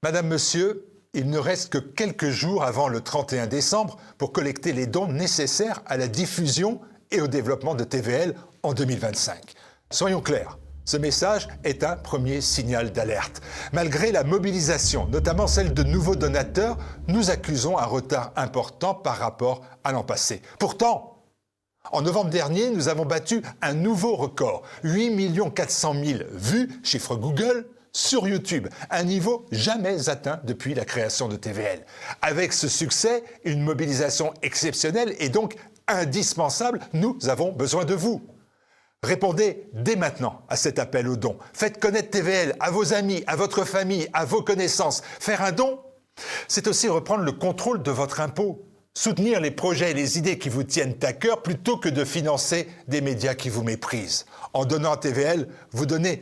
Madame, Monsieur, il ne reste que quelques jours avant le 31 décembre pour collecter les dons nécessaires à la diffusion et au développement de TVL en 2025. Soyons clairs, ce message est un premier signal d'alerte. Malgré la mobilisation, notamment celle de nouveaux donateurs, nous accusons un retard important par rapport à l'an passé. Pourtant, en novembre dernier, nous avons battu un nouveau record, 8 400 000 vues, chiffre Google, sur YouTube, un niveau jamais atteint depuis la création de TVL. Avec ce succès, une mobilisation exceptionnelle et donc indispensable, nous avons besoin de vous. Répondez dès maintenant à cet appel aux dons. Faites connaître TVL à vos amis, à votre famille, à vos connaissances. Faire un don, c'est aussi reprendre le contrôle de votre impôt. Soutenir les projets et les idées qui vous tiennent à cœur plutôt que de financer des médias qui vous méprisent. En donnant à TVL, vous donnez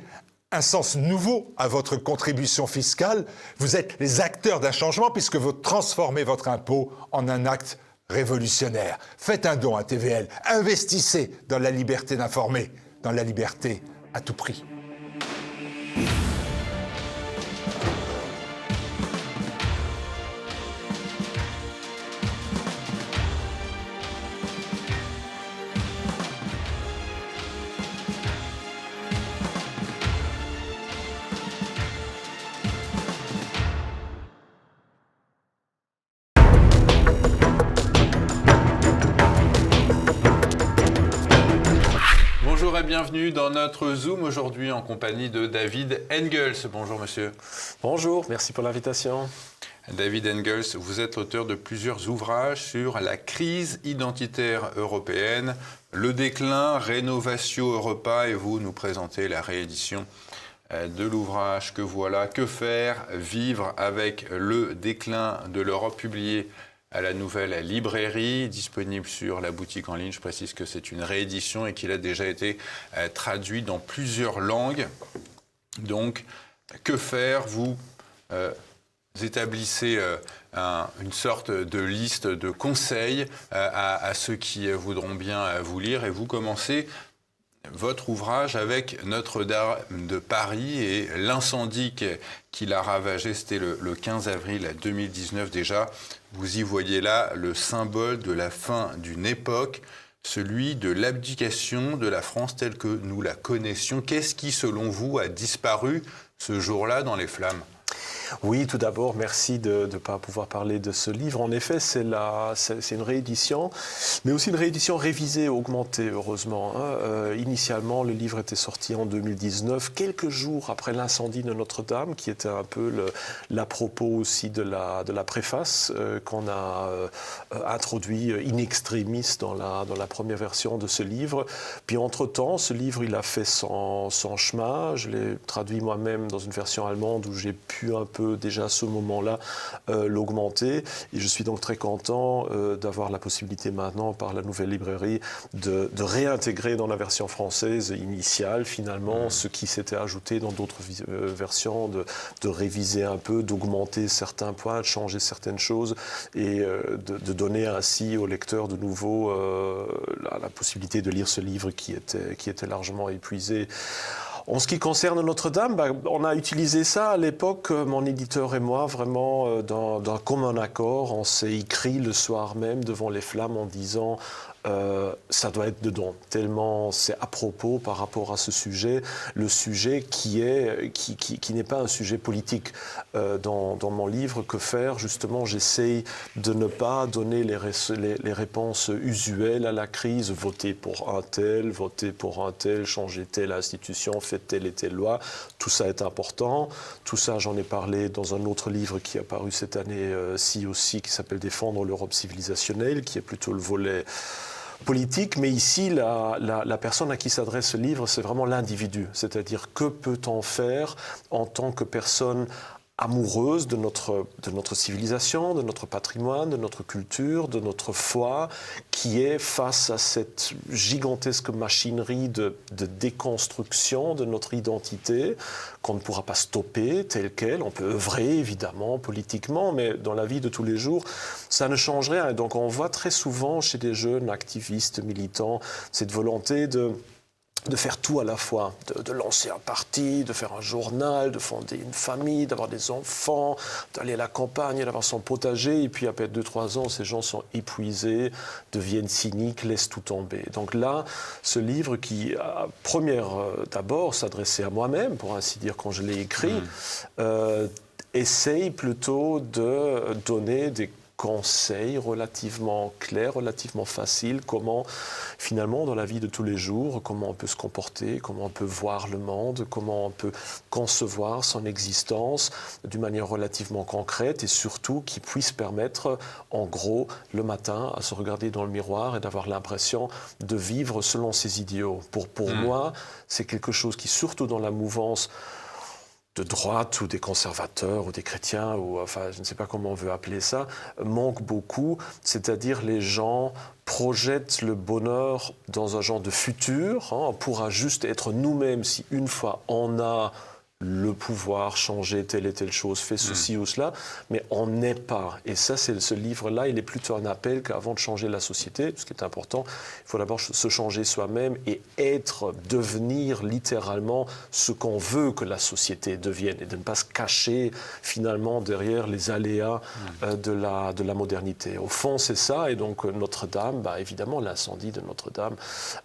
un sens nouveau à votre contribution fiscale. Vous êtes les acteurs d'un changement puisque vous transformez votre impôt en un acte révolutionnaire. Faites un don à TVL. Investissez dans la liberté d'informer, dans la liberté à tout prix. Bonjour et bienvenue dans notre Zoom aujourd'hui en compagnie de David Engels. Bonjour monsieur. Bonjour, merci pour l'invitation. David Engels, vous êtes l'auteur de plusieurs ouvrages sur la crise identitaire européenne, le déclin, Rénovatio Europa, et vous nous présentez la réédition de l'ouvrage Que voilà, que faire, vivre avec le déclin de l'Europe, publié à la Nouvelle Librairie, disponible sur la boutique en ligne. Je précise que c'est une réédition et qu'il a déjà été traduit dans plusieurs langues. Donc, que faire? Vous établissez une sorte de liste de conseils à ceux qui voudront bien vous lire, et vous commencez votre ouvrage avec Notre-Dame de Paris et l'incendie qui l'a ravagé. C'était le 15 avril 2019 déjà. Vous y voyez là le symbole de la fin d'une époque, celui de l'abdication de la France telle que nous la connaissions. Qu'est-ce qui, selon vous, a disparu ce jour-là dans les flammes ? Oui, tout d'abord, merci de ne pas pouvoir parler de ce livre. En effet, c'est une réédition, mais aussi une réédition révisée, augmentée, heureusement. Initialement, le livre était sorti en 2019, quelques jours après l'incendie de Notre-Dame, qui était un peu l'à-propos aussi de la préface qu'on a introduit in extremis dans la première version de ce livre. Puis entre-temps, ce livre, il a fait son chemin. Je l'ai traduit moi-même dans une version allemande où j'ai pu un peu déjà à ce moment-là l'augmenter, et je suis donc très content d'avoir la possibilité maintenant par la Nouvelle Librairie de réintégrer dans la version française initiale finalement ce qui s'était ajouté dans d'autres versions, de réviser un peu, d'augmenter certains points, de changer certaines choses et de donner ainsi au lecteur de nouveau la possibilité de lire ce livre qui était largement épuisé. En ce qui concerne Notre-Dame, on a utilisé ça à l'époque, mon éditeur et moi, vraiment d'un commun accord. On s'est écrit le soir même devant les flammes en disant ça doit être dedans, tellement c'est à propos par rapport à ce sujet, le sujet qui n'est pas un sujet politique. Dans mon livre, Que faire, justement, j'essaye de ne pas donner les réponses usuelles à la crise, voter pour un tel, changer telle institution, faire telle et telle loi. Tout ça est important. Tout ça, j'en ai parlé dans un autre livre qui est paru cette année-ci aussi, qui s'appelle Défendre l'Europe civilisationnelle, qui est plutôt le volet politique, mais ici, la personne à qui s'adresse ce livre, c'est vraiment l'individu. C'est-à-dire, que peut-on faire en tant que personne amoureuse de notre civilisation, de notre patrimoine, de notre culture, de notre foi, qui est face à cette gigantesque machinerie de déconstruction de notre identité, qu'on ne pourra pas stopper telle qu'elle. On peut œuvrer, évidemment, politiquement, mais dans la vie de tous les jours, ça ne change rien. Et donc on voit très souvent chez des jeunes activistes, militants, cette volonté de faire tout à la fois, de lancer un parti, de faire un journal, de fonder une famille, d'avoir des enfants, d'aller à la campagne, d'avoir son potager. Et puis après 2-3 ans, ces gens sont épuisés, deviennent cyniques, laissent tout tomber. Donc là, ce livre qui, d'abord, s'adressait à moi-même, pour ainsi dire, quand je l'ai écrit, essaye plutôt de donner des conseils relativement clairs, relativement faciles, comment finalement dans la vie de tous les jours, comment on peut se comporter, comment on peut voir le monde, comment on peut concevoir son existence d'une manière relativement concrète et surtout qui puisse permettre en gros le matin à se regarder dans le miroir et d'avoir l'impression de vivre selon ses idéaux. Pour moi, c'est quelque chose qui surtout dans la mouvance de droite ou des conservateurs ou des chrétiens, ou enfin je ne sais pas comment on veut appeler ça, manque beaucoup, c'est-à-dire les gens projettent le bonheur dans un genre de futur, on pourra juste être nous-mêmes si une fois on a le pouvoir, changer telle et telle chose, fait ceci ou cela, mais on n'est pas. Et ça, ce livre-là, il est plutôt un appel qu'avant de changer la société, ce qui est important, il faut d'abord se changer soi-même et devenir littéralement ce qu'on veut que la société devienne et de ne pas se cacher finalement derrière les aléas de la modernité. Au fond, c'est ça. Et donc Notre-Dame, évidemment, l'incendie de Notre-Dame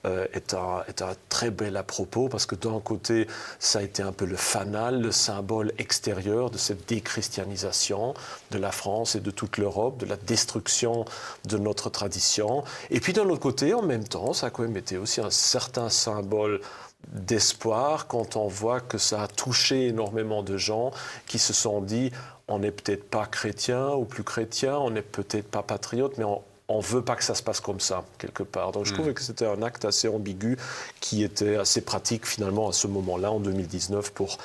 est un très bel à propos parce que d'un côté, ça a été un peu le le symbole extérieur de cette déchristianisation de la France et de toute l'Europe, de la destruction de notre tradition. Et puis d'un autre côté, en même temps, ça a quand même été aussi un certain symbole d'espoir quand on voit que ça a touché énormément de gens qui se sont dit on n'est peut-être pas chrétien ou plus chrétien, on n'est peut-être pas patriote, mais on ne veut pas que ça se passe comme ça, quelque part. Donc je trouvais que c'était un acte assez ambigu qui était assez pratique, finalement, à ce moment-là, en 2019, pour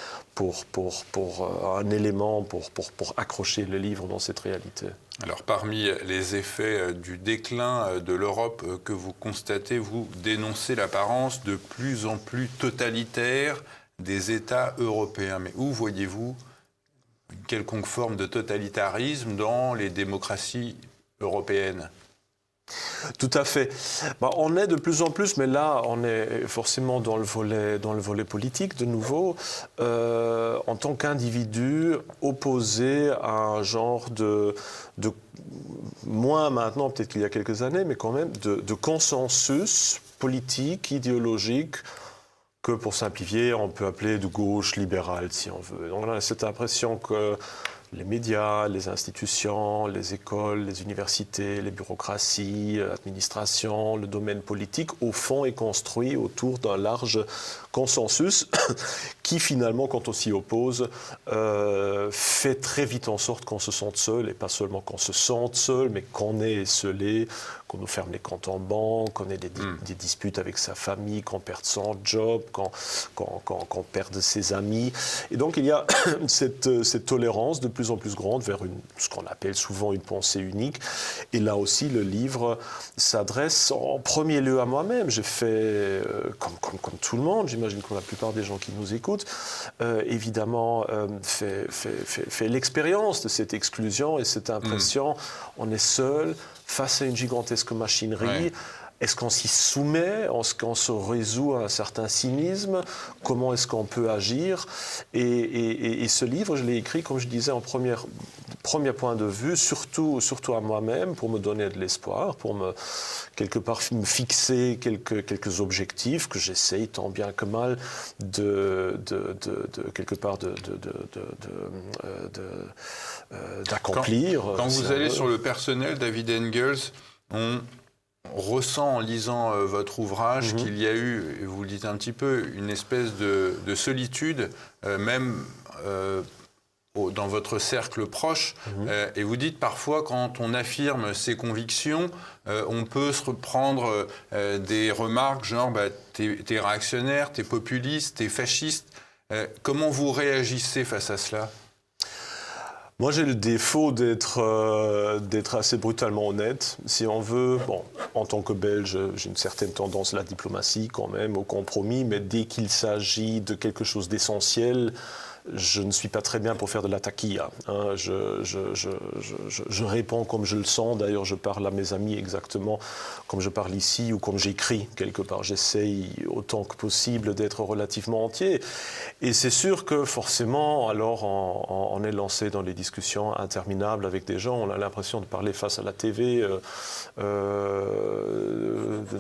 un élément, pour accrocher le livre dans cette réalité. Alors, parmi les effets du déclin de l'Europe que vous constatez, vous dénoncez l'apparence de plus en plus totalitaire des États européens. Mais où voyez-vous une quelconque forme de totalitarisme dans les démocraties européennes ? Tout à fait. On est de plus en plus, mais là, on est forcément dans le volet politique, de nouveau, en tant qu'individu opposé à un genre de moins maintenant, peut-être qu'il y a quelques années, mais quand même, de consensus politique, idéologique, que pour simplifier, on peut appeler de gauche libérale, si on veut. Donc on a cette impression que les médias, les institutions, les écoles, les universités, les bureaucraties, l'administration, le domaine politique, au fond, est construit autour d'un large consensus qui, finalement, quand on s'y oppose, fait très vite en sorte qu'on se sente seul, et pas seulement qu'on se sente seul, mais qu'on est esseulé, qu'on nous ferme les comptes en banque, qu'on ait des disputes avec sa famille, qu'on perde son job, qu'on perde ses amis. Et donc, il y a cette tolérance de plus en plus grande vers ce qu'on appelle souvent une pensée unique. Et là aussi, le livre s'adresse en premier lieu à moi-même. J'ai fait, comme tout le monde, j'imagine que la plupart des gens qui nous écoutent, évidemment, fait l'expérience de cette exclusion et cette impression, on est seul face à une gigantesque machinerie. Ouais. Est-ce qu'on s'y soumet? Est-ce qu'on se résout à un certain cynisme? Comment est-ce qu'on peut agir? Et ce livre, je l'ai écrit, comme je disais, en premier point de vue, surtout à moi-même, pour me donner de l'espoir, pour quelque part me fixer quelques objectifs que j'essaye tant bien que mal d'accomplir. Quand vous allez sur le personnel, David Engels, on ressent en lisant votre ouvrage qu'il y a eu, et vous le dites un petit peu, une espèce de solitude, même dans votre cercle proche. Et vous dites parfois, quand on affirme ses convictions, on peut se reprendre des remarques genre t'es réactionnaire, t'es populiste, t'es fasciste. Comment vous réagissez face à cela ? Moi, j'ai le défaut d'être assez brutalement honnête. Si on veut, en tant que Belge, j'ai une certaine tendance à la diplomatie quand même, au compromis, mais dès qu'il s'agit de quelque chose d'essentiel, je ne suis pas très bien pour faire de la taquilla. Hein. Je réponds comme je le sens. D'ailleurs, je parle à mes amis exactement comme je parle ici ou comme j'écris quelque part. J'essaye autant que possible d'être relativement entier. Et c'est sûr que forcément, alors on est lancé dans des discussions interminables avec des gens. On a l'impression de parler face à la TV,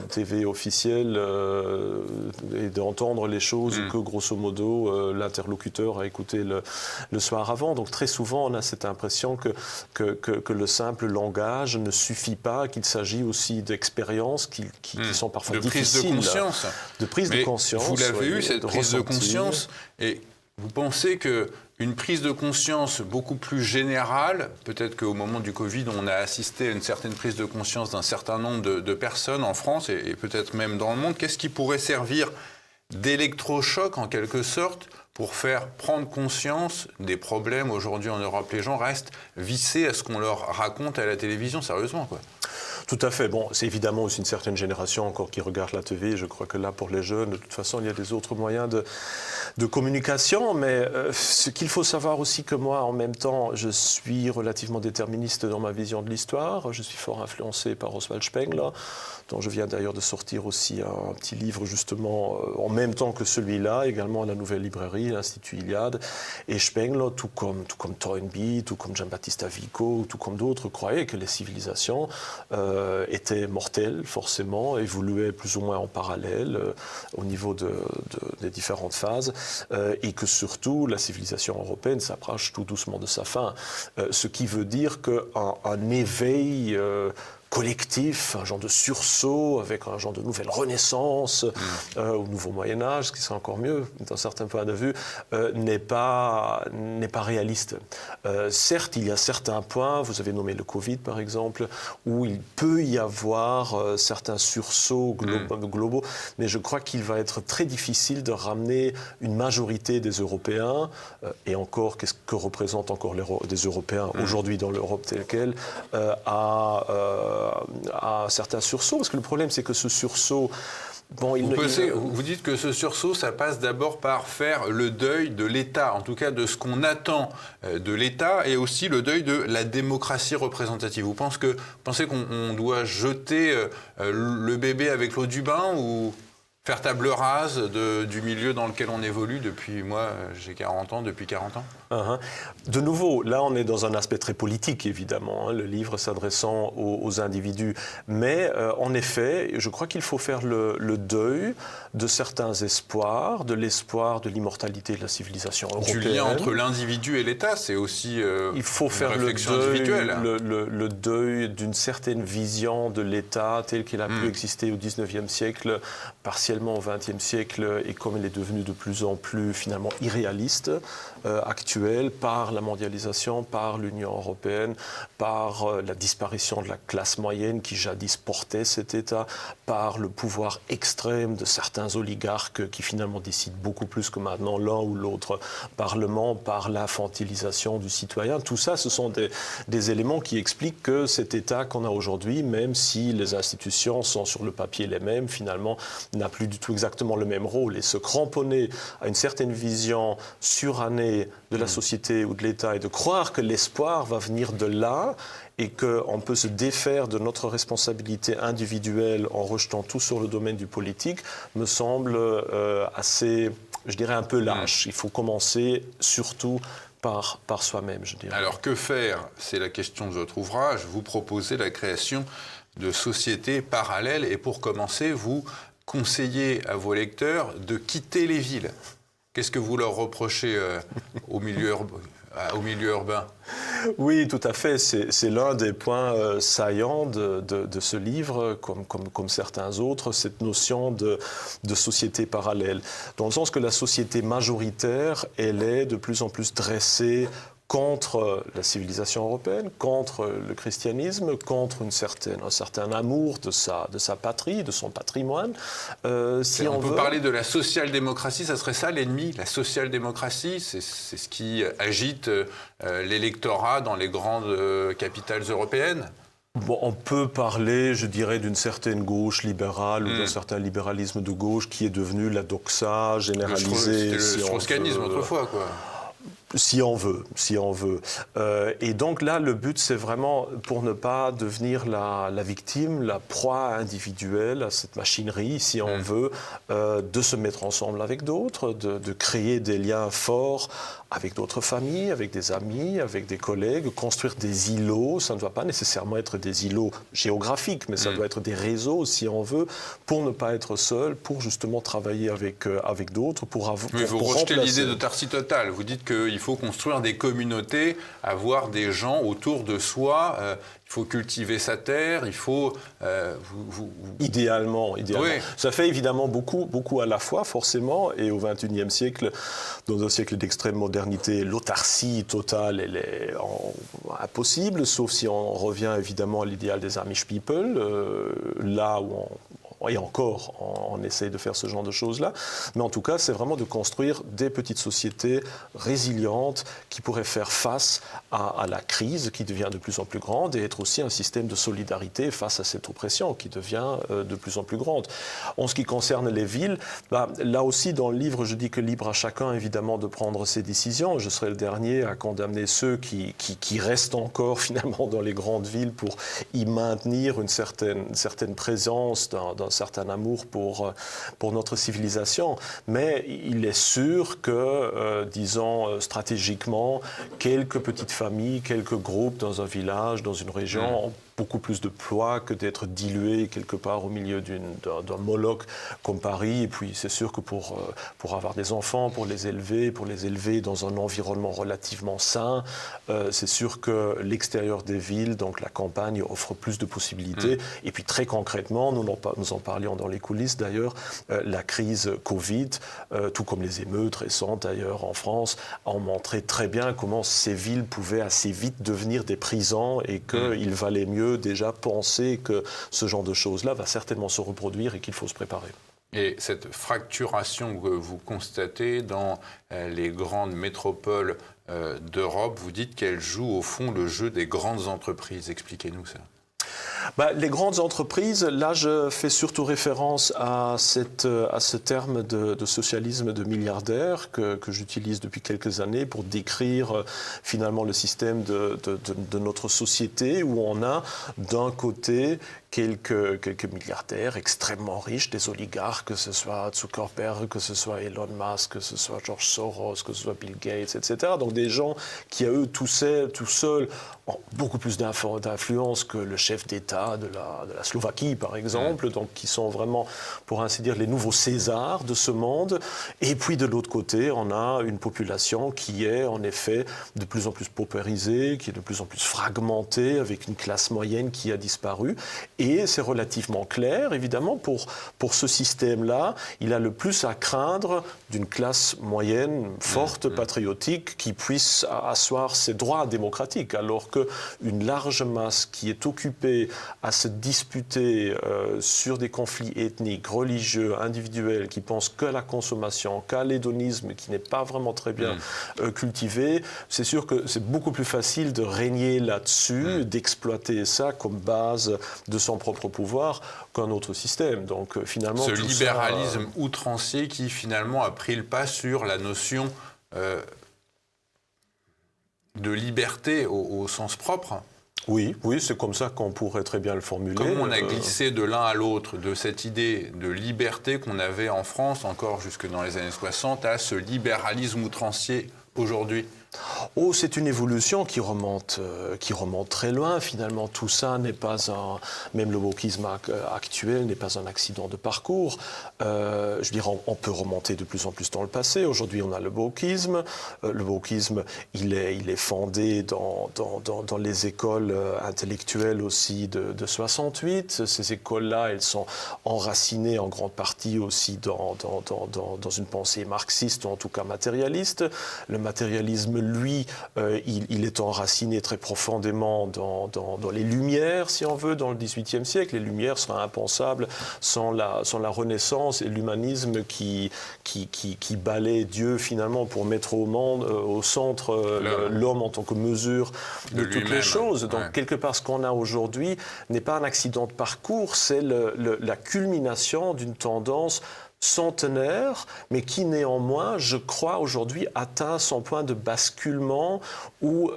TV officielle, et d'entendre les choses que grosso modo l'interlocuteur a écouté le soir avant. Donc très souvent on a cette impression que le simple langage ne suffit pas, qu'il s'agit aussi d'expériences qui sont parfois difficiles. De prise de conscience. De prise de conscience. Vous l'avez eu, cette prise de ressentir. conscience, et vous pensez qu'une prise de conscience beaucoup plus générale, peut-être qu'au moment du Covid, on a assisté à une certaine prise de conscience d'un certain nombre de personnes en France et peut-être même dans le monde, qu'est-ce qui pourrait servir d'électrochoc en quelque sorte pour faire prendre conscience des problèmes aujourd'hui en Europe? Les gens restent vissés à ce qu'on leur raconte à la télévision, sérieusement, quoi. Tout à fait. Bon, c'est évidemment aussi une certaine génération encore qui regarde la TV. Je crois que là, pour les jeunes, de toute façon, il y a des autres moyens de communication. Mais ce qu'il faut savoir aussi que moi, en même temps, je suis relativement déterministe dans ma vision de l'histoire. Je suis fort influencé par Oswald Spengler, dont je viens d'ailleurs de sortir aussi un petit livre, justement, en même temps que celui-là, également à la Nouvelle Librairie, l'Institut Iliade. Et Spengler, tout comme Toynbee, tout comme Giambattista Vico, tout comme d'autres, croyaient que les civilisations étaient mortelles, forcément, évoluaient plus ou moins en parallèle au niveau des différentes phases, et que surtout, la civilisation européenne s'approche tout doucement de sa fin. Ce qui veut dire qu'un éveil collectif, un genre de sursaut avec un genre de nouvelle renaissance au nouveau Moyen-Âge, ce qui serait encore mieux d'un certain point de vue, n'est pas réaliste. Certes, il y a certains points, vous avez nommé le Covid par exemple, où il peut y avoir certains sursauts globaux, mais je crois qu'il va être très difficile de ramener une majorité des Européens, et encore, qu'est-ce que représentent encore des Européens aujourd'hui dans l'Europe telle qu'elle, à certains sursauts, parce que le problème c'est que ce sursaut, vous dites que ce sursaut, ça passe d'abord par faire le deuil de l'État, en tout cas de ce qu'on attend de l'État, et aussi le deuil de la démocratie représentative. Vous pensez qu'on doit jeter le bébé avec l'eau du bain, ou faire table rase du milieu dans lequel on évolue depuis, moi, j'ai 40 ans, depuis 40 ans? De nouveau, là, on est dans un aspect très politique, évidemment, le livre s'adressant aux individus. Mais, en effet, je crois qu'il faut faire le deuil de certains espoirs, de l'espoir de l'immortalité de la civilisation européenne. Du lien entre l'individu et l'État, c'est aussi il faut faire une réflexion individuelle. Le deuil d'une certaine vision de l'État tel qu'il a pu exister au XIXe siècle, partiellement au XXe siècle, et comme il est devenu de plus en plus, finalement, irréaliste, actuel, par la mondialisation, par l'Union européenne, par la disparition de la classe moyenne qui jadis portait cet État, par le pouvoir extrême de certains oligarques qui finalement décident beaucoup plus que maintenant l'un ou l'autre parlement, par l'infantilisation du citoyen. Tout ça, ce sont des éléments qui expliquent que cet État qu'on a aujourd'hui, même si les institutions sont sur le papier les mêmes, finalement n'a plus du tout exactement le même rôle, et se cramponner à une certaine vision surannée de la société ou de l'État, et de croire que l'espoir va venir de là et qu'on peut se défaire de notre responsabilité individuelle en rejetant tout sur le domaine du politique, me semble assez, je dirais, un peu lâche. Il faut commencer surtout par soi-même, je dirais. Alors que faire? C'est la question de votre ouvrage. Vous proposez la création de sociétés parallèles, et pour commencer, vous conseillez à vos lecteurs de quitter les villes. Qu'est-ce que vous leur reprochez au milieu urbain? Oui, tout à fait. C'est l'un des points saillants de ce livre, comme certains autres, cette notion de société parallèle. Dans le sens que la société majoritaire, elle est de plus en plus dressée contre la civilisation européenne, contre le christianisme, contre un certain amour de sa patrie, de son patrimoine. On peut parler de la social-démocratie, ça serait ça l'ennemi? La social-démocratie, c'est ce qui agite l'électorat dans les grandes capitales européennes? Bon, on peut parler, je dirais, d'une certaine gauche libérale ou d'un certain libéralisme de gauche qui est devenu la doxa généralisée. C'était le strauss-kahnisme autrefois, quoi. Si on veut, si on veut. Et donc là, le but, c'est vraiment pour ne pas devenir la victime, la proie individuelle à cette machinerie, si on veut, de se mettre ensemble avec d'autres, de créer des liens forts avec d'autres familles, avec des amis, avec des collègues, construire des îlots. Ça ne doit pas nécessairement être des îlots géographiques, mais ça doit être des réseaux, si on veut, pour ne pas être seul, pour justement travailler avec d'autres, pour vous rejetez l'idée d'autarcie totale. Vous dites qu'il faut construire des communautés, avoir des gens autour de soi. Il faut cultiver sa terre, il faut... Idéalement. Oui. Ça fait évidemment beaucoup à la fois, forcément, et au XXIe siècle, dans un siècle d'extrême modernité, l'autarcie totale, elle est impossible, sauf si on revient évidemment à l'idéal des Amish people, là où et encore, on essaye de faire ce genre de choses-là. Mais en tout cas, c'est vraiment de construire des petites sociétés résilientes qui pourraient faire face à la crise qui devient de plus en plus grande et être aussi un système de solidarité face à cette oppression qui devient de plus en plus grande. En ce qui concerne les villes, là aussi, dans le livre, je dis que libre à chacun, évidemment, de prendre ses décisions. Je serai le dernier à condamner ceux qui restent encore, finalement, dans les grandes villes pour y maintenir une certaine présence d'un certain amour pour notre civilisation. Mais il est sûr que, disons, stratégiquement, quelques petites familles, quelques groupes dans un village, dans une région, ont beaucoup plus de poids que d'être dilués quelque part au milieu d'un Moloch comme Paris. Et puis c'est sûr que pour avoir des enfants, pour les élever dans un environnement relativement sain, c'est sûr que l'extérieur des villes, donc la campagne, offre plus de possibilités. Et puis très concrètement, nous en parlions dans les coulisses d'ailleurs, la crise Covid, tout comme les émeutes récentes d'ailleurs en France, ont montré très bien comment ces villes pouvaient assez vite devenir des prisons et qu'il valait mieux déjà penser que ce genre de choses-là va certainement se reproduire et qu'il faut se préparer. Et cette fracturation que vous constatez dans les grandes métropoles d'Europe, vous dites qu'elle joue au fond le jeu des grandes entreprises. Expliquez-nous ça. Les grandes entreprises, là je fais surtout référence à ce terme de socialisme de milliardaires que j'utilise depuis quelques années pour décrire finalement le système de notre société où on a d'un côté quelques milliardaires extrêmement riches, des oligarques, que ce soit Zuckerberg, que ce soit Elon Musk, que ce soit George Soros, que ce soit Bill Gates, etc. Donc des gens qui, à eux, tout seuls, ont beaucoup plus d'influence que le chef d'État de la Slovaquie, par exemple, donc qui sont vraiment, pour ainsi dire, les nouveaux Césars de ce monde. Et puis, de l'autre côté, on a une population qui est, en effet, de plus en plus paupérisée, qui est de plus en plus fragmentée, avec une classe moyenne qui a disparu. Et c'est relativement clair, évidemment, pour ce système-là, il a le plus à craindre d'une classe moyenne forte, patriotique, qui puisse asseoir ses droits démocratiques, alors qu'une large masse qui est occupée à se disputer sur des conflits ethniques, religieux, individuels, qui pensent qu'à la consommation, qu'à l'hédonisme, qui n'est pas vraiment très bien cultivé, c'est sûr que c'est beaucoup plus facile de régner là-dessus, d'exploiter ça comme base de son propre pouvoir qu'un autre système. Donc finalement, ce libéralisme outrancier qui finalement a pris le pas sur la notion de liberté au sens propre. Oui, c'est comme ça qu'on pourrait très bien le formuler. Comment on a glissé de l'un à l'autre de cette idée de liberté qu'on avait en France, encore jusque dans les années 60, à ce libéralisme outrancier aujourd'hui ? C'est une évolution qui remonte très loin. Finalement, tout ça n'est pas même le wokisme actuel n'est pas un accident de parcours. Je dirais, on peut remonter de plus en plus dans le passé. Aujourd'hui, on a le wokisme. Le wokisme, il est fondé dans les écoles intellectuelles aussi de 68. Ces écoles-là, elles sont enracinées en grande partie aussi dans une pensée marxiste, ou en tout cas matérialiste. Le matérialisme, lui, il est enraciné très profondément dans les Lumières, si on veut, dans le XVIIIe siècle. Les Lumières seraient impensables sans la Renaissance et l'humanisme qui balaie Dieu finalement pour mettre au centre l'homme en tant que mesure de toutes les choses. Donc quelque part, ce qu'on a aujourd'hui n'est pas un accident de parcours, c'est la culmination d'une tendance centenaire, mais qui néanmoins, je crois, aujourd'hui atteint son point de basculement où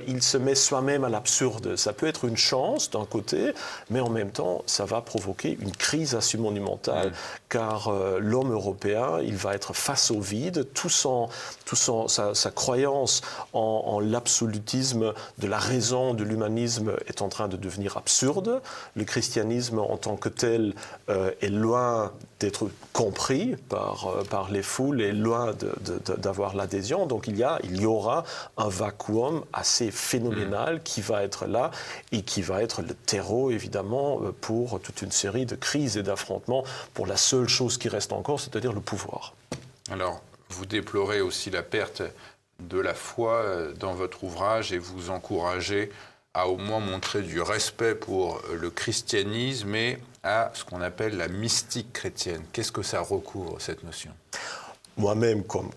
il se met soi-même à l'absurde. Ça peut être une chance d'un côté, mais en même temps, ça va provoquer une crise assez monumentale, car l'homme européen, il va être face au vide, sa croyance en l'absolutisme de la raison, de l'humanisme est en train de devenir absurde. Le christianisme en tant que tel est loin d'être compris par les foules et loin d'avoir l'adhésion. Donc il y aura un vacuum assez phénoménal qui va être là et qui va être le terreau, évidemment, pour toute une série de crises et d'affrontements pour la seule chose qui reste encore, c'est-à-dire le pouvoir. Alors, vous déplorez aussi la perte de la foi dans votre ouvrage et vous encouragez à au moins montrer du respect pour le christianisme et à ce qu'on appelle la mystique chrétienne. Qu'est-ce que ça recouvre, cette notion ? Moi-même, comme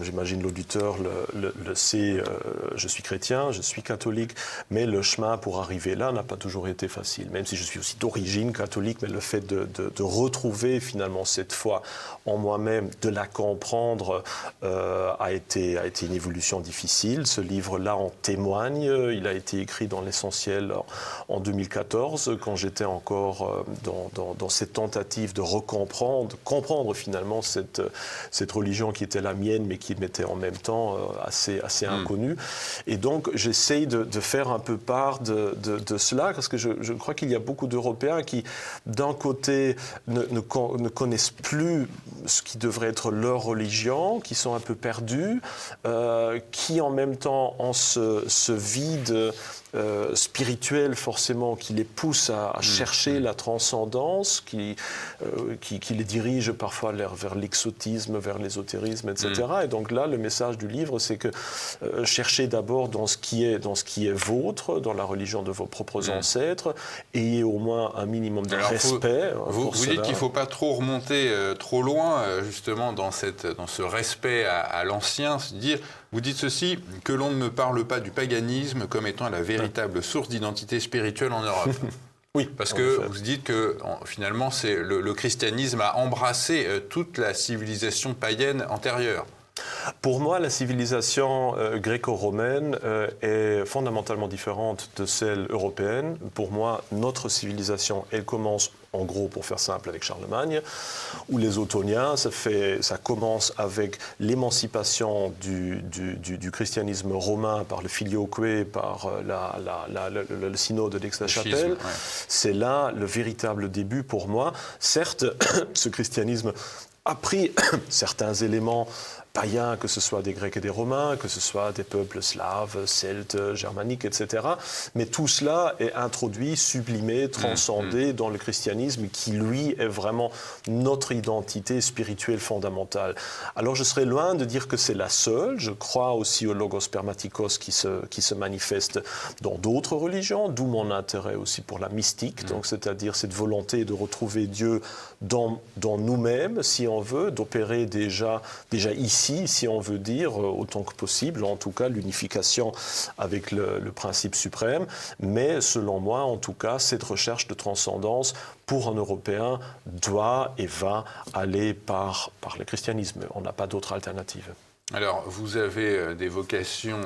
j'imagine l'auditeur le sait, je suis chrétien, je suis catholique, mais le chemin pour arriver là n'a pas toujours été facile. Même si je suis aussi d'origine catholique, mais le fait de retrouver finalement cette foi en moi-même, de la comprendre, a été une évolution difficile. Ce livre-là en témoigne. Il a été écrit dans l'essentiel en 2014, quand j'étais encore dans cette tentative de comprendre finalement cette religion qui était la mienne, mais qui m'était en même temps assez inconnue. Et donc, j'essaye de faire un peu part de cela, parce que je crois qu'il y a beaucoup d'Européens qui, d'un côté, ne connaissent plus ce qui devrait être leur religion, qui sont un peu perdus, qui, en même temps, ont ce vide spirituel, forcément, qui les pousse à chercher la transcendance, qui les dirige parfois vers l'exotisme, vers l'ésotérisme, etc. Et donc là, le message du livre, c'est que cherchez d'abord dans ce qui est vôtre, dans la religion de vos propres ancêtres, ayez au moins un minimum de respect. Vous dites qu'il ne faut pas trop remonter trop loin, justement, dans ce respect à l'ancien, c'est-à-dire, vous dites ceci, que l'on ne me parle pas du paganisme comme étant la véritable source d'identité spirituelle en Europe. Oui, parce que vous dites que finalement, le christianisme a embrassé toute la civilisation païenne antérieure. Pour moi, la civilisation gréco-romaine est fondamentalement différente de celle européenne. Pour moi, notre civilisation, elle commence, en gros, pour faire simple, avec Charlemagne, ou les Ottoniens. Ça commence avec l'émancipation du christianisme romain par le filioque, par le synode d'Aix-la-Chapelle. Ouais. C'est là le véritable début pour moi. Certes, ce christianisme a pris certains éléments païens, que ce soit des Grecs et des Romains, que ce soit des peuples slaves, celtes, germaniques, etc. Mais tout cela est introduit, sublimé, transcendé dans le christianisme qui, lui, est vraiment notre identité spirituelle fondamentale. Alors je serais loin de dire que c'est la seule. Je crois aussi au logos spermatikos qui se manifeste dans d'autres religions, d'où mon intérêt aussi pour la mystique, donc c'est-à-dire cette volonté de retrouver Dieu dans nous-mêmes, si on veut, d'opérer déjà ici, si on veut dire, autant que possible, en tout cas l'unification avec le principe suprême, mais selon moi, en tout cas, cette recherche de transcendance pour un Européen doit et va aller par le christianisme. On n'a pas d'autre alternative. Alors, vous avez des vocations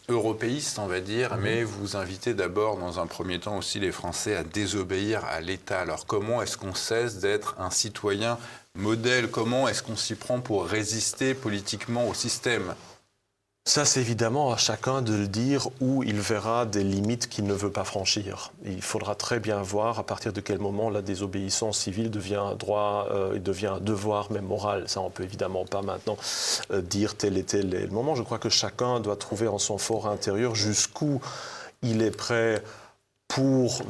européistes, on va dire, mais vous invitez d'abord, dans un premier temps aussi, les Français à désobéir à l'État. Alors, comment est-ce qu'on cesse d'être un citoyen modèle? Comment est-ce qu'on s'y prend pour résister politiquement au système? Ça, c'est évidemment à chacun de le dire où il verra des limites qu'il ne veut pas franchir. Il faudra très bien voir à partir de quel moment la désobéissance civile devient un droit et devient un devoir même moral. Ça, on ne peut évidemment pas maintenant dire tel et tel est le moment. Je crois que chacun doit trouver en son fort intérieur jusqu'où il est prêt pour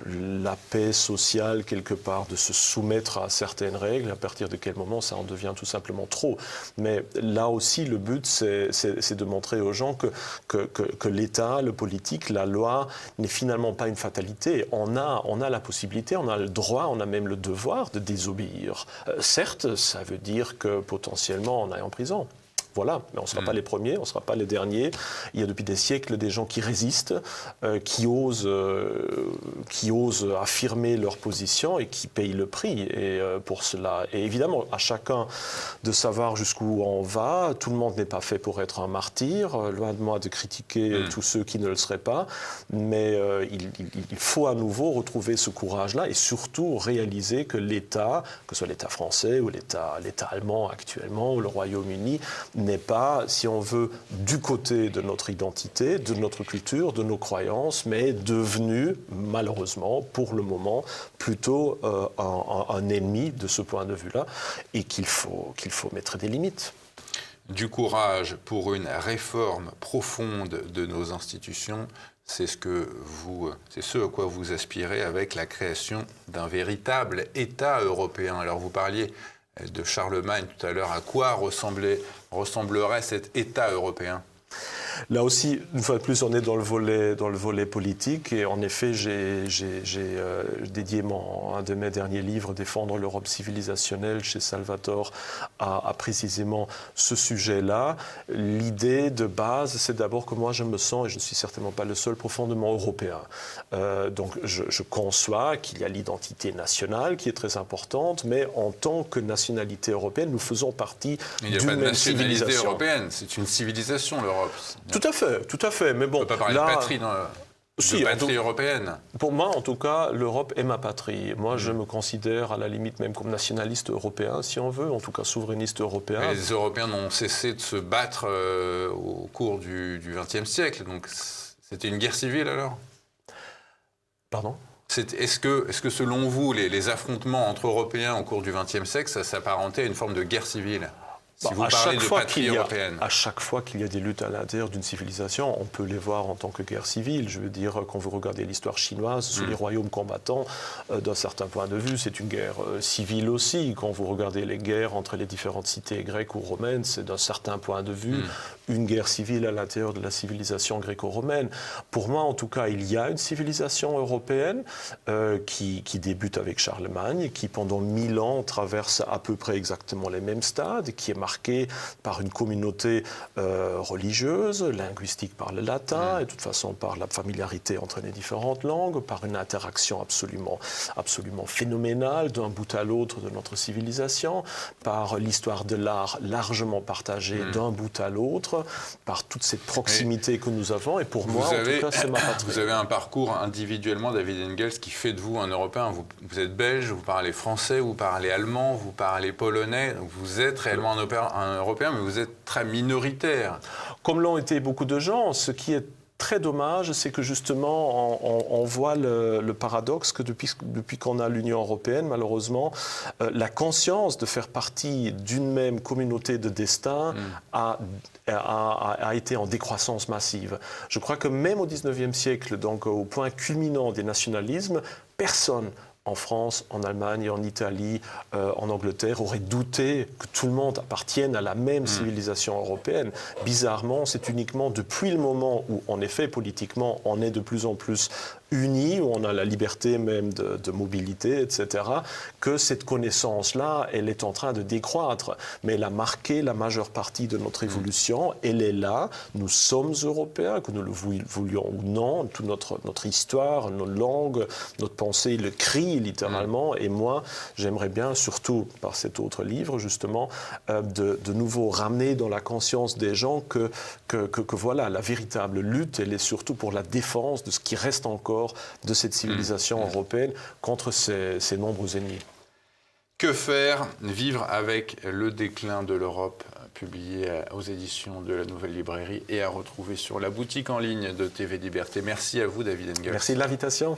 la paix sociale, quelque part, de se soumettre à certaines règles, à partir de quel moment ça en devient tout simplement trop. Mais là aussi, le but, c'est de montrer aux gens que l'État, le politique, la loi n'est finalement pas une fatalité. On a la possibilité, on a le droit, on a même le devoir de désobéir. Certes, ça veut dire que potentiellement on est en prison. Voilà, mais on ne sera pas les premiers, on ne sera pas les derniers. Il y a depuis des siècles des gens qui résistent, qui osent affirmer leur position et qui payent le prix pour cela. Et évidemment, à chacun de savoir jusqu'où on va. Tout le monde n'est pas fait pour être un martyr. Loin de moi de critiquer tous ceux qui ne le seraient pas. Mais il faut à nouveau retrouver ce courage-là et surtout réaliser que l'État, que ce soit l'État français ou l'État allemand actuellement ou le Royaume-Uni, n'est pas, si on veut, du côté de notre identité, de notre culture, de nos croyances, mais devenu, malheureusement, pour le moment, plutôt un ennemi de ce point de vue-là, et qu'il faut mettre des limites. Du courage pour une réforme profonde de nos institutions, c'est ce à quoi vous aspirez avec la création d'un véritable État européen. Alors vous parliez de Charlemagne tout à l'heure. À quoi ressemblerait cet État européen ? Là aussi, une fois de plus, on est dans le volet politique. Et en effet, j'ai dédié un de mes derniers livres, Défendre l'Europe civilisationnelle, chez Salvatore, à précisément ce sujet-là. L'idée de base, c'est d'abord que moi, je me sens, et je ne suis certainement pas le seul, profondément européen. Donc, je conçois qu'il y a l'identité nationale qui est très importante, mais en tant que nationalité européenne, nous faisons partie d'une même civilisation. Il n'y a pas de nationalité européenne, c'est une civilisation, l'Europe. Tout à fait. Mais bon, on ne peut pas parler de patrie européenne. Pour moi, en tout cas, l'Europe est ma patrie. Moi, je me considère à la limite même comme nationaliste européen, si on veut, en tout cas souverainiste européen. Mais les Européens n'ont cessé de se battre au cours du XXe siècle. Donc, c'était une guerre civile alors ? Pardon ? Est-ce que selon vous, les affrontements entre Européens au cours du XXe siècle, ça s'apparentait à une forme de guerre civile ? Si vous parlez de patrie européenne. À chaque fois qu'il y a des luttes à l'intérieur d'une civilisation, on peut les voir en tant que guerre civile. Je veux dire, quand vous regardez l'histoire chinoise, sous les royaumes combattants, d'un certain point de vue, c'est une guerre civile aussi. Quand vous regardez les guerres entre les différentes cités grecques ou romaines, c'est d'un certain point de vue une guerre civile à l'intérieur de la civilisation gréco-romaine. Pour moi, en tout cas, il y a une civilisation européenne qui débute avec Charlemagne, qui pendant 1000 ans traverse à peu près exactement les mêmes stades, qui est marquée par une communauté religieuse, linguistique par le latin, et de toute façon par la familiarité entre les différentes langues, par une interaction absolument phénoménale d'un bout à l'autre de notre civilisation, par l'histoire de l'art largement partagée d'un bout à l'autre, par toute cette proximité que nous avons, et pour moi, en tout cas, c'est ma patrie. Vous avez un parcours individuellement, David Engels, qui fait de vous un Européen. Vous êtes belge, vous parlez français, vous parlez allemand, vous parlez polonais, donc vous êtes réellement un Européen, mais vous êtes très minoritaire. Comme l'ont été beaucoup de gens, ce qui est très dommage, c'est que justement, on voit le paradoxe que depuis qu'on a l'Union européenne, malheureusement, la conscience de faire partie d'une même communauté de destin a été en décroissance massive. Je crois que même au XIXe siècle, donc au point culminant des nationalismes, personne en France, en Allemagne, en Italie, en Angleterre, aurait douté que tout le monde appartienne à la même civilisation européenne. Bizarrement, c'est uniquement depuis le moment où, en effet, politiquement, on est de plus en plus unis, où on a la liberté même de mobilité, etc., que cette connaissance-là, elle est en train de décroître. Mais elle a marqué la majeure partie de notre évolution. Elle est là. Nous sommes Européens, que nous le voulions ou non. Toute notre histoire, nos langues, notre pensée le crie littéralement. Et moi, j'aimerais bien, surtout par cet autre livre, justement, de nouveau ramener dans la conscience des gens que voilà, la véritable lutte, elle est surtout pour la défense de ce qui reste encore de cette civilisation européenne contre ces nombreux ennemis. Que faire ? Vivre avec le déclin de l'Europe, publié aux éditions de la Nouvelle Librairie et à retrouver sur la boutique en ligne de TV Liberté. Merci à vous, David Engels. Merci de l'invitation.